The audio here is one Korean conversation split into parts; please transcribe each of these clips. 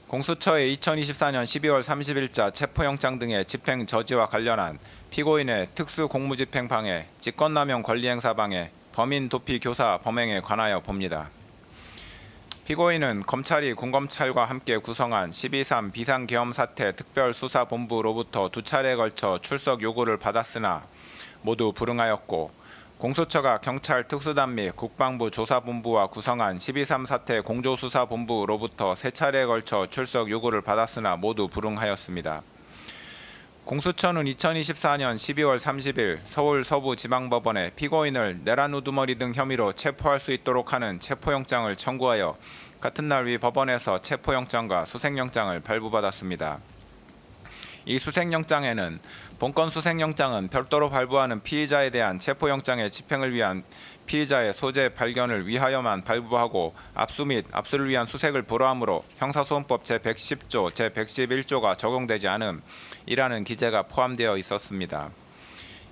공수처의 2024년 12월 30일자 체포영장 등의 집행 저지와 관련한 피고인의 특수공무집행 방해, 직권남용 권리행사 방해, 범인 도피 교사 범행에 관하여 봅니다. 피고인은 검찰이 군검찰과 함께 구성한 12.3 비상계엄사태 특별수사본부로부터 두 차례에 걸쳐 출석 요구를 받았으나 모두 불응하였고, 공수처가 경찰 특수단 및 국방부 조사본부와 구성한 12.3 사태 공조수사본부로부터 세 차례에 걸쳐 출석 요구를 받았으나 모두 불응하였습니다. 공수처는 2024년 12월 30일 서울 서부지방법원에 피고인을 내란 우두머리 등 혐의로 체포할 수 있도록 하는 체포영장을 청구하여 같은 날 위 법원에서 체포영장과 수색영장을 발부받았습니다. 이 수색영장에는 본건 수색영장은 별도로 발부하는 피의자에 대한 체포영장의 집행을 위한 피의자의 소재 발견을 위하여만 발부하고 압수 및 압수를 위한 수색을 불허하므로 형사소송법 제110조, 제111조가 적용되지 않음이라는 기재가 포함되어 있었습니다.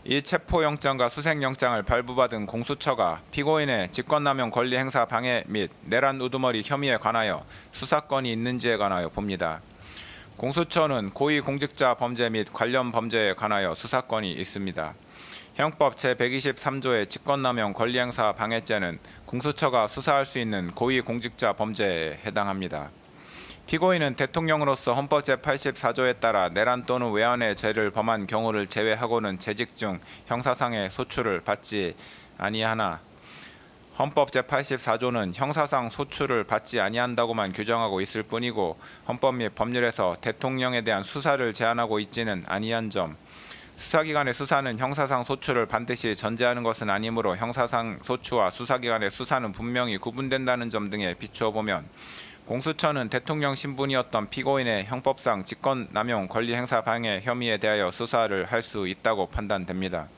이 체포영장과 수색영장을 발부받은 공수처가 피고인의 직권남용 권리행사 방해 및 내란 우두머리 혐의에 관하여 수사권이 있는지에 관하여 봅니다. 공수처는 고위공직자 범죄 및 관련 범죄에 관하여 수사권이 있습니다. 형법 제123조의 직권남용 권리행사 방해죄는 공수처가 수사할 수 있는 고위공직자 범죄에 해당합니다. 피고인은 대통령으로서 헌법 제84조에 따라 내란 또는 외환의 죄를 범한 경우를 제외하고는 재직 중 형사상의 소출을 받지 아니하나 헌법 제84조는 형사상 소출을 받지 아니한다고만 규정하고 있을 뿐이고 헌법 및 법률에서 대통령에 대한 수사를 제한하고 있지는 아니한 점, 수사기관의 수사는 형사상 소출을 반드시 전제하는 것은 아니므로 형사상 소추와 수사기관의 수사는 분명히 구분된다는 점 등에 비추어 보면 공수처는 대통령 신분이었던 피고인의 형법상 직권남용 권리행사 방해 혐의에 대하여 수사를 할 수 있다고 판단됩니다.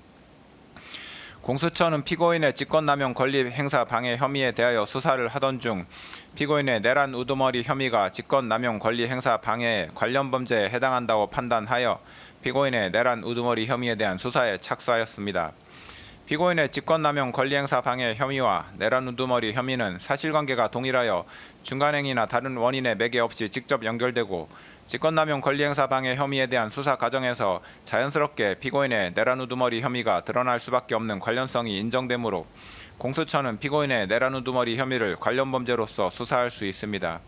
공수처는 피고인의 직권남용 권리행사 방해 혐의에 대하여 수사를 하던 중 피고인의 내란 우두머리 혐의가 직권남용 권리행사 방해의 관련 범죄에 해당한다고 판단하여 피고인의 내란 우두머리 혐의에 대한 수사에 착수하였습니다. 피고인의 직권남용 권리행사 방해 혐의와 내란 우두머리 혐의는 사실관계가 동일하여 중간행위나 다른 원인의 매개 없이 직접 연결되고 직권남용 권리행사 방해 혐의에 대한 수사 과정에서 자연스럽게 피고인의 내란 우두머리 혐의가 드러날 수밖에 없는 관련성이 인정되므로 공수처는 피고인의 내란 우두머리 혐의를 관련 범죄로서 수사할 수 있습니다.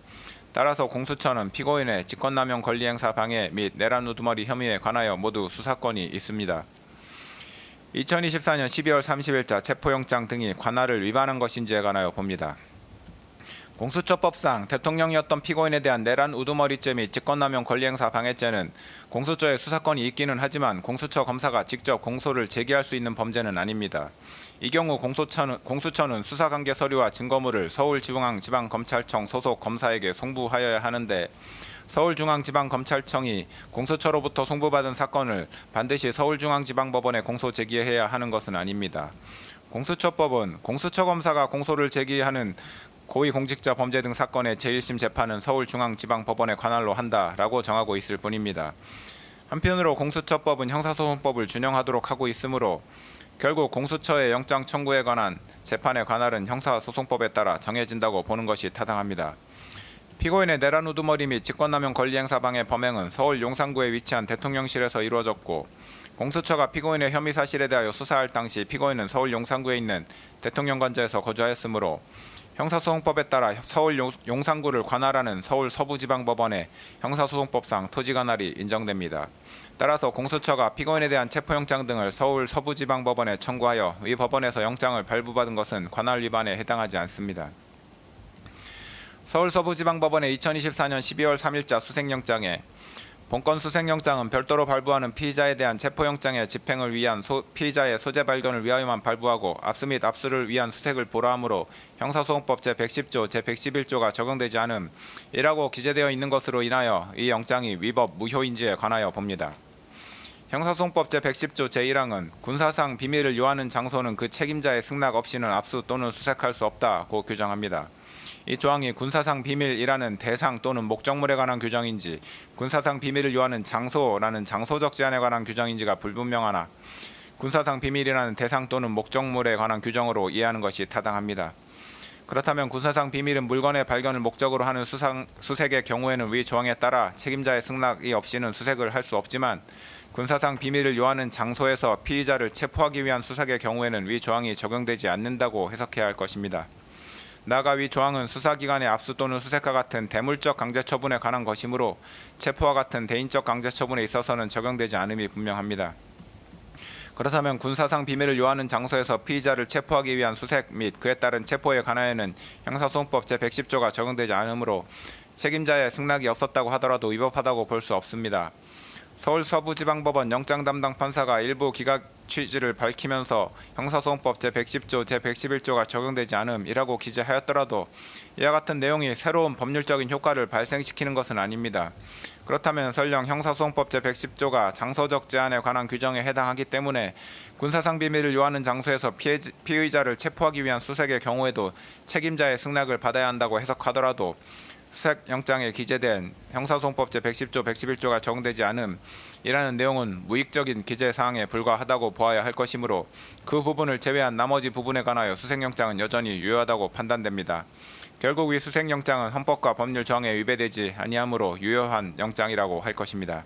따라서 공수처는 피고인의 직권남용 권리행사 방해 및 내란 우두머리 혐의에 관하여 모두 수사권이 있습니다. 2024년 12월 30일자 체포영장 등이 관할을 위반한 것인지에 관하여 봅니다. 공수처법상 대통령이었던 피고인에 대한 내란 우두머리죄 및 직권남용 권리행사 방해죄는 공수처에 수사권이 있기는 하지만 공수처 검사가 직접 공소를 제기할 수 있는 범죄는 아닙니다. 이 경우 공수처는 수사관계 서류와 증거물을 서울중앙지방검찰청 소속 검사에게 송부하여야 하는데 서울중앙지방검찰청이 공수처로부터 송부받은 사건을 반드시 서울중앙지방법원에 공소 제기해야 하는 것은 아닙니다. 공수처법은 공수처검사가 공소를 제기하는 고위공직자 범죄 등 사건의 제1심 재판은 서울중앙지방법원에 관할로 한다라고 정하고 있을 뿐입니다. 한편으로 공수처법은 형사소송법을 준용하도록 하고 있으므로 결국 공수처의 영장 청구에 관한 재판의 관할은 형사소송법에 따라 정해진다고 보는 것이 타당합니다. 피고인의 내란 우두머리 및 직권남용 권리행사 방해 범행은 서울 용산구에 위치한 대통령실에서 이루어졌고 공수처가 피고인의 혐의 사실에 대하여 수사할 당시 피고인은 서울 용산구에 있는 대통령관저에서 거주하였으므로 형사소송법에 따라 서울 용산구를 관할하는 서울 서부지방법원의 형사소송법상 토지관할이 인정됩니다. 따라서 공수처가 피고인에 대한 체포영장 등을 서울 서부지방법원에 청구하여 이 법원에서 영장을 발부받은 것은 관할 위반에 해당하지 않습니다. 서울 서부지방법원의 2024년 12월 3일자 수색영장에 본건 수색영장은 별도로 발부하는 피의자에 대한 체포영장의 집행을 위한 피의자의 소재 발견을 위하여만 발부하고 압수 및 압수를 위한 수색을 불허하므로 형사소송법 제110조, 제111조가 적용되지 않음이라고 기재되어 있는 것으로 인하여 이 영장이 위법 무효인지에 관하여 봅니다. 형사소송법 제110조 제1항은 군사상 비밀을 요하는 장소는 그 책임자의 승낙 없이는 압수 또는 수색할 수 없다고 규정합니다. 이 조항이 군사상 비밀이라는 대상 또는 목적물에 관한 규정인지 군사상 비밀을 요하는 장소라는 장소적 제한에 관한 규정인지가 불분명하나 군사상 비밀이라는 대상 또는 목적물에 관한 규정으로 이해하는 것이 타당합니다. 그렇다면 군사상 비밀은 물건의 발견을 목적으로 하는 수색의 경우에는 위 조항에 따라 책임자의 승낙이 없이는 수색을 할 수 없지만 군사상 비밀을 요하는 장소에서 피의자를 체포하기 위한 수색의 경우에는 위 조항이 적용되지 않는다고 해석해야 할 것입니다. 나아가 위 조항은 수사기관의 압수 또는 수색과 같은 대물적 강제처분에 관한 것이므로 체포와 같은 대인적 강제처분에 있어서는 적용되지 않음이 분명합니다. 그렇다면 군사상 비밀을 요하는 장소에서 피의자를 체포하기 위한 수색 및 그에 따른 체포에 관하여는 형사소송법 제110조가 적용되지 않으므로 책임자의 승낙이 없었다고 하더라도 위법하다고 볼 수 없습니다. 서울 서부지방법원 영장 담당 판사가 일부 기각 취지를 밝히면서 형사소송법 제110조, 제111조가 적용되지 않음이라고 기재하였더라도 이와 같은 내용이 새로운 법률적인 효과를 발생시키는 것은 아닙니다. 그렇다면 설령 형사소송법 제110조가 장소적 제한에 관한 규정에 해당하기 때문에 군사상 비밀을 요하는 장소에서 피의자를 체포하기 위한 수색의 경우에도 책임자의 승낙을 받아야 한다고 해석하더라도 수색영장에 기재된 형사소송법 제110조, 111조가 적용되지 않음이라는 내용은 무익적인 기재사항에 불과하다고 보아야 할 것이므로 그 부분을 제외한 나머지 부분에 관하여 수색영장은 여전히 유효하다고 판단됩니다. 결국 이 수색영장은 헌법과 법률 정에 위배되지 아니하므로 유효한 영장이라고 할 것입니다.